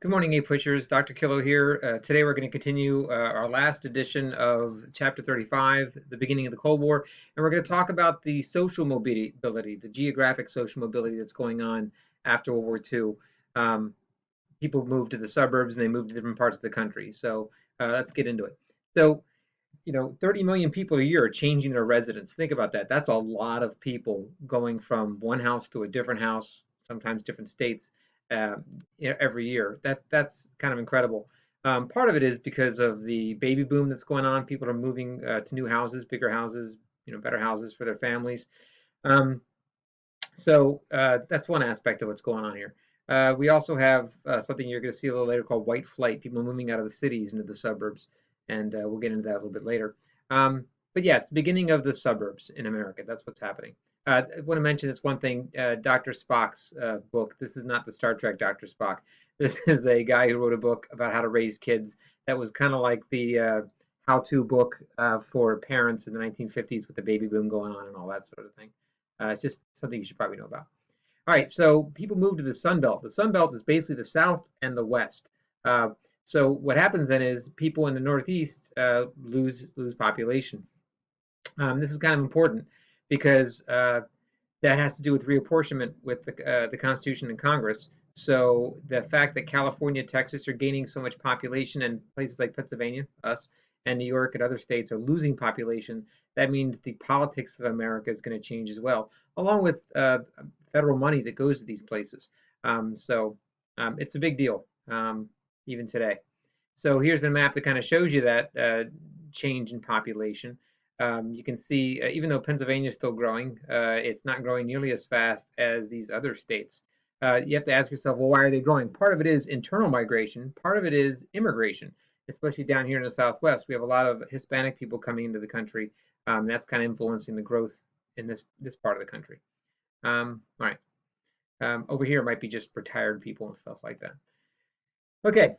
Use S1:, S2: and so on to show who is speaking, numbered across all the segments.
S1: Good morning, A-Pushers. Dr. Killo here. Today we're going to continue our last edition of Chapter 35, the beginning of the Cold War, and we're going to talk about the social mobility, the geographic social mobility that's going on after World War II. Um, People moved to the suburbs and they moved to different parts of the country. So let's get into it. So, 30 million people a year are changing their residence. Think about that. That's a lot of people going from one house to a different house, sometimes different states, uh, every year. That's kind of incredible. Part of it is because of the baby boom that's going on. People are moving to new houses, bigger houses, better houses for their families. Um, so that's one aspect of what's going on here. We also have something you're going to see a little later called white flight, people moving out of the cities into the suburbs, and we'll get into that a little bit later. But yeah, it's the beginning of the suburbs in America. That's what's happening. I want to mention this one thing, Dr. Spock's book. This is not the Star Trek Dr. Spock. This is a guy who wrote a book about how to raise kids that was kind of like the how-to book for parents in the 1950s with the baby boom going on and all that sort of thing. It's just something you should probably know about. All right, so people move to the Sun Belt. The Sun Belt is basically the South and the West. Uh, so what happens then is people in the Northeast lose population. This is kind of important because that has to do with reapportionment with the Constitution and Congress. So the fact that California, Texas are gaining so much population, and places like Pennsylvania, us, and New York and other states are losing population, that means the politics of America is going to change as well, along with federal money that goes to these places. So it's a big deal, even today. So here's a map that kind of shows you that change in population. You can see, even though Pennsylvania is still growing, it's not growing nearly as fast as these other states. You have to ask yourself, well, why are they growing? Part of it is internal migration. Part of it is immigration, especially down here in the Southwest. We have a lot of Hispanic people coming into the country. That's kind of influencing the growth in this part of the country. All right. Over here might be just retired people and stuff like that. Okay,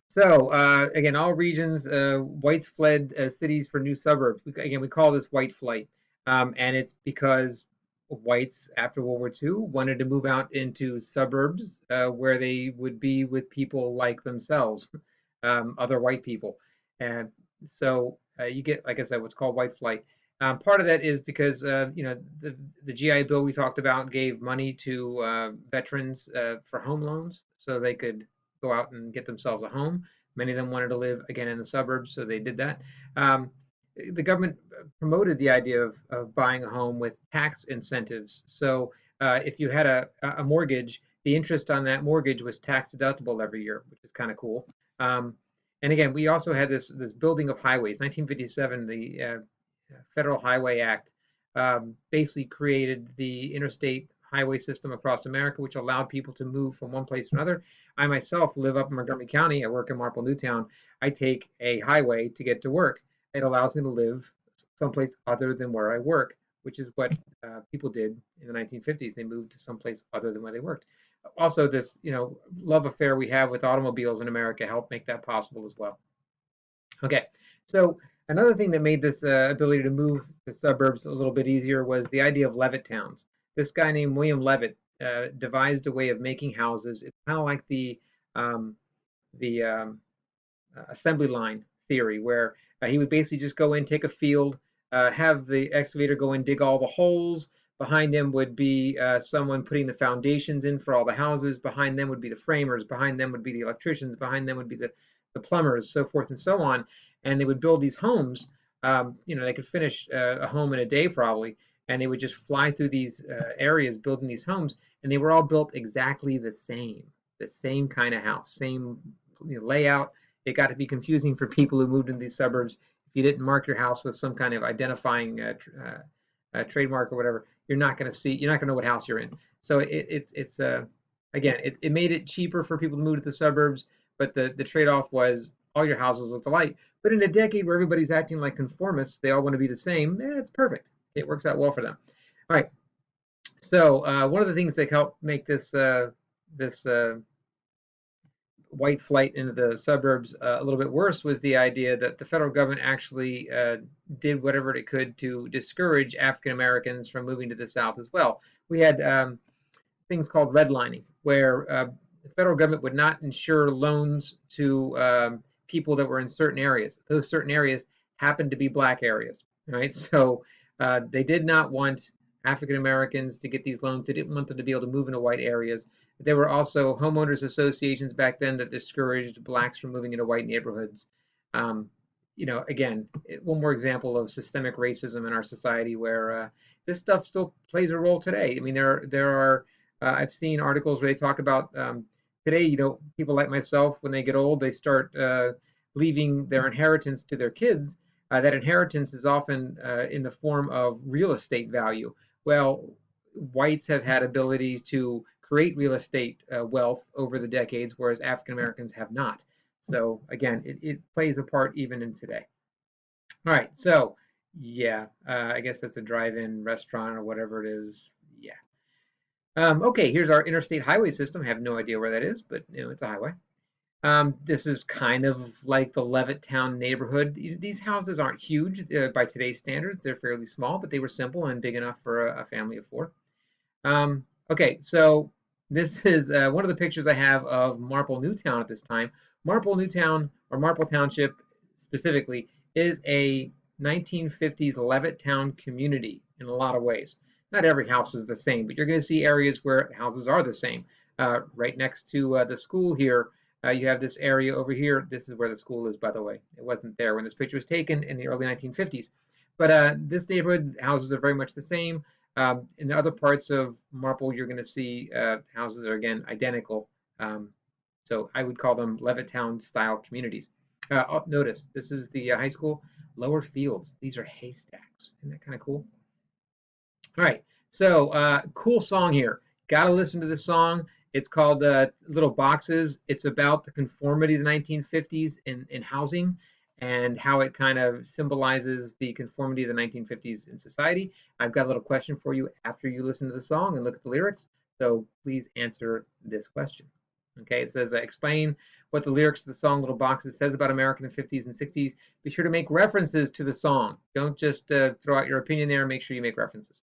S1: so again, all regions, whites fled cities for new suburbs. Again, we call this white flight, and it's because whites after World War II wanted to move out into suburbs where they would be with people like themselves, other white people, and so you get, like I said, what's called white flight. Part of that is because the GI Bill we talked about gave money to veterans for home loans, so they could go out and get themselves a home. Many of them wanted to live again in the suburbs, so they did that. Um, the government promoted the idea of buying a home with tax incentives. So if you had a mortgage, the interest on that mortgage was tax deductible every year, which is kind of cool. Um, and again, we also had this building of highways. 1957, the Federal Highway Act basically created the interstate highway system across America, which allowed people to move from one place to another. I myself live up in Montgomery County. I work in Marple Newtown. I take a highway to get to work. It allows me to live someplace other than where I work, which is what people did in the 1950s. They moved to someplace other than where they worked. Also, this love affair we have with automobiles in America helped make that possible as well. Okay, so another thing that made this ability to move to suburbs a little bit easier was the idea of Levitt towns. This guy named William Levitt devised a way of making houses. It's kind of like the assembly line theory, where he would basically just go in, take a field, have the excavator go in, dig all the holes. Behind him would be someone putting the foundations in for all the houses. Behind them would be the framers. Behind them would be the electricians. Behind them would be the plumbers, so forth and so on. And they would build these homes. They could finish a home in a day probably, and they would just fly through these areas building these homes, and they were all built exactly the same kind of house, same layout. It got to be confusing for people who moved into these suburbs. If you didn't mark your house with some kind of identifying trademark or whatever, you're not going to know what house you're in. So it made it cheaper for people to move to the suburbs, but the trade-off was all your houses look alike. But in a decade where everybody's acting like conformists, they all want to be the same. It's perfect. It works out well for them. All right. So one of the things that helped make this white flight into the suburbs a little bit worse was the idea that the federal government actually did whatever it could to discourage African Americans from moving to the South as well. We had things called redlining, where the federal government would not insure loans to people that were in certain areas. Those certain areas happened to be black areas, right? So they did not want African Americans to get these loans. They didn't want them to be able to move into white areas. There were also homeowners associations back then that discouraged blacks from moving into white neighborhoods. Um, again, one more example of systemic racism in our society where this stuff still plays a role today. I mean, there are I've seen articles where they talk about today. People like myself, when they get old, they start leaving their inheritance to their kids. That inheritance is often in the form of real estate value. Well, whites have had abilities to create real estate wealth over the decades, whereas African Americans have not. So again, it plays a part even in today. All right, so yeah, I guess that's a drive-in restaurant or whatever it is. Yeah. Okay, here's our interstate highway system. I have no idea where that is, but it's a highway. This is kind of like the Levittown neighborhood. These houses aren't huge by today's standards. They're fairly small, but they were simple and big enough for a family of four. Okay, so this is one of the pictures I have of Marple Newtown at this time. Marple Newtown, or Marple Township specifically, is a 1950s Levittown community in a lot of ways. Not every house is the same, but you're going to see areas where houses are the same. Right next to the school here, you have this area over here. This is where the school is, by the way. It wasn't there when this picture was taken in the early 1950s. But this neighborhood, houses are very much the same. In the other parts of Marple, you're going to see houses are again identical. So I would call them Levittown style communities. Notice this is the high school. Lower Fields. These are haystacks. Isn't that kind of cool? All right. So cool song here. Got to listen to this song. It's called Little Boxes. It's about the conformity of the 1950s in housing and how it kind of symbolizes the conformity of the 1950s in society. I've got a little question for you after you listen to the song and look at the lyrics. So please answer this question. Okay, it says, explain what the lyrics of the song Little Boxes says about America in the 50s and 60s. Be sure to make references to the song. Don't just throw out your opinion there. Make sure you make references.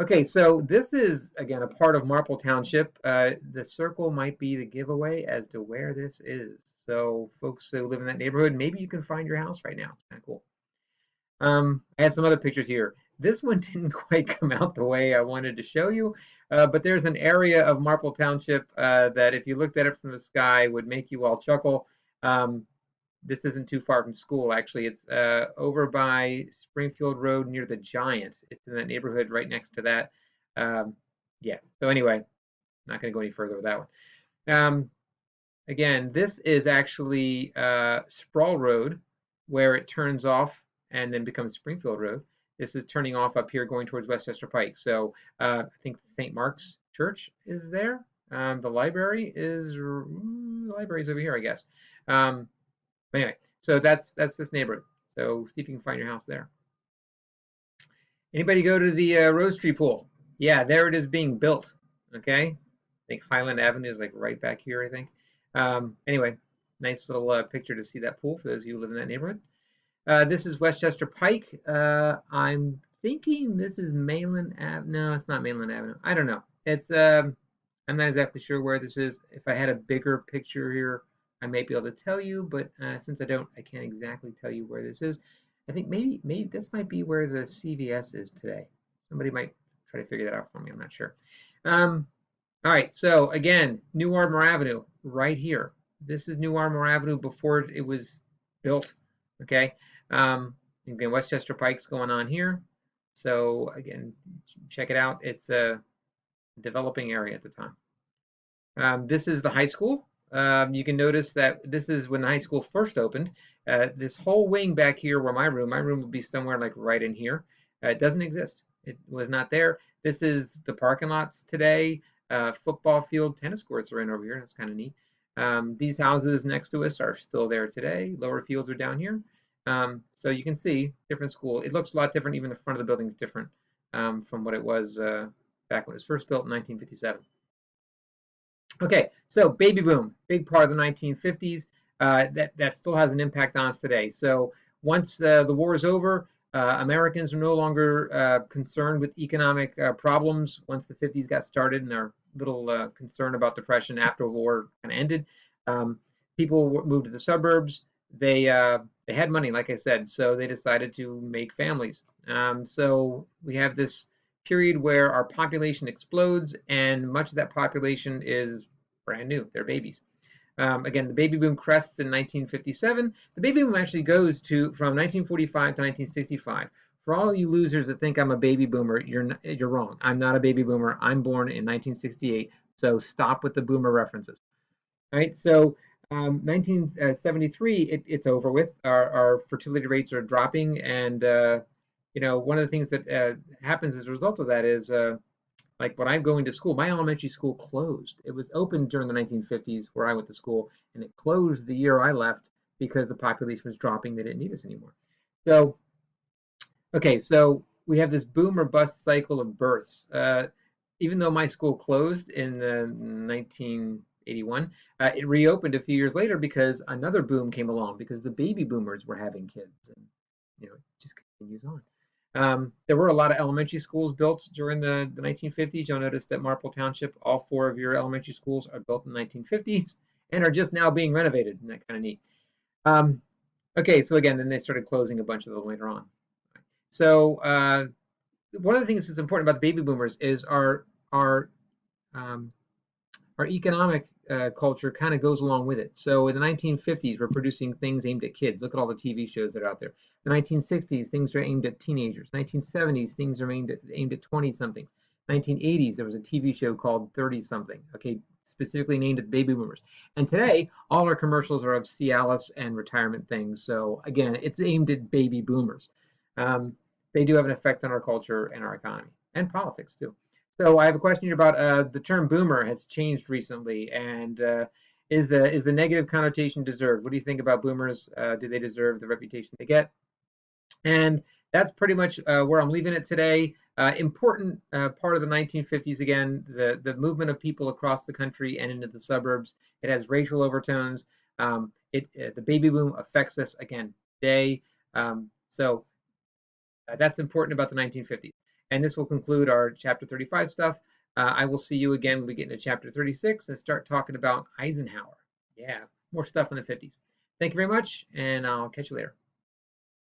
S1: Okay, so this is, again, a part of Marple Township. The circle might be the giveaway as to where this is. So folks who live in that neighborhood, maybe you can find your house right now. It's kind of cool. I have some other pictures here. This one didn't quite come out the way I wanted to show you, but there's an area of Marple Township that if you looked at it from the sky would make you all chuckle. This isn't too far from school, actually. It's over by Springfield Road near the Giant. It's in that neighborhood right next to that. Yeah, so anyway, not going to go any further with that one. Again, this is actually Sproul Road, where it turns off and then becomes Springfield Road. This is turning off up here going towards Westchester Pike. So I think St. Mark's Church is there. The library is over here, I guess. Anyway, so that's this neighborhood. So see if you can find your house there. Anybody go to the Rose Tree Pool? Yeah, there it is being built. Okay, I think Highland Avenue is like right back here, I think. Anyway, nice little picture to see that pool for those of you who live in that neighborhood. This is Westchester Pike. I'm thinking this is Mainland Avenue. No, it's not Mainland Avenue. I don't know. It's I'm not exactly sure where this is. If I had a bigger picture here, I may be able to tell you, but since I don't, I can't exactly tell you where this is. I think maybe this might be where the CVS is today. Somebody might try to figure that out for me. I'm not sure. All right, so again, New Ardmore Avenue, right here. This is New Ardmore Avenue before it was built, okay? Again, Westchester Pike's going on here. So again, check it out. It's a developing area at the time. This is the high school. You can notice that this is when the high school first opened. This whole wing back here where my room would be somewhere like right in here. It doesn't exist. It was not there. This is the parking lots today. Football field, tennis courts are in over here. That's kind of neat. These houses next to us are still there today. Lower fields are down here. So you can see different school. It looks a lot different. Even the front of the building is different from what it was back when it was first built in 1957. Okay, so baby boom, big part of the 1950s. That still has an impact on us today. So once the war is over, Americans are no longer concerned with economic problems once the 50s got started and our little concern about depression after the war kind of ended. Um, People moved to the suburbs. They had money, like I said, so they decided to make families. So we have this period where our population explodes, and much of that population is brand new. They're babies. Again, the baby boom crests in 1957. The baby boom actually goes to from 1945 to 1965. For all you losers that think I'm a baby boomer, you're wrong. I'm not a baby boomer. I'm born in 1968. So stop with the boomer references. All right. So 1973, it's over with. Our fertility rates are dropping, and one of the things that happens as a result of that is like when I'm going to school, my elementary school closed. It was open during the 1950s where I went to school, and it closed the year I left because the population was dropping. They didn't need us anymore. So, okay, so we have this boom or bust cycle of births. Even though my school closed in 1981, it reopened a few years later because another boom came along because the baby boomers were having kids, and it just continues on. There were a lot of elementary schools built during the 1950s. You'll notice that Marple Township, all four of your elementary schools are built in the 1950s and are just now being renovated, and that's kind of neat. Um, okay, so again, then they started closing a bunch of them later on. So one of the things that's important about the baby boomers is our um, our economic culture kind of goes along with it. So in the 1950s, we're producing things aimed at kids. Look at all the TV shows that are out there. The 1960s, things are aimed at teenagers. 1970s, things are aimed at 20-somethings. 1980s, there was a TV show called 30-something, okay, specifically named at baby boomers. And today, all our commercials are of Cialis and retirement things. So again, it's aimed at baby boomers. Um, they do have an effect on our culture and our economy and politics too. So I have a question about the term boomer has changed recently, and is the negative connotation deserved? What do you think about boomers? Do they deserve the reputation they get? And that's pretty much where I'm leaving it today. Important part of the 1950s again, the movement of people across the country and into the suburbs. It has racial overtones. The baby boom affects us again today. That's important about the 1950s. And this will conclude our chapter 35 stuff. I will see you again when we get into chapter 36 and start talking about Eisenhower. Yeah, more stuff in the 50s. Thank you very much, and I'll catch you later.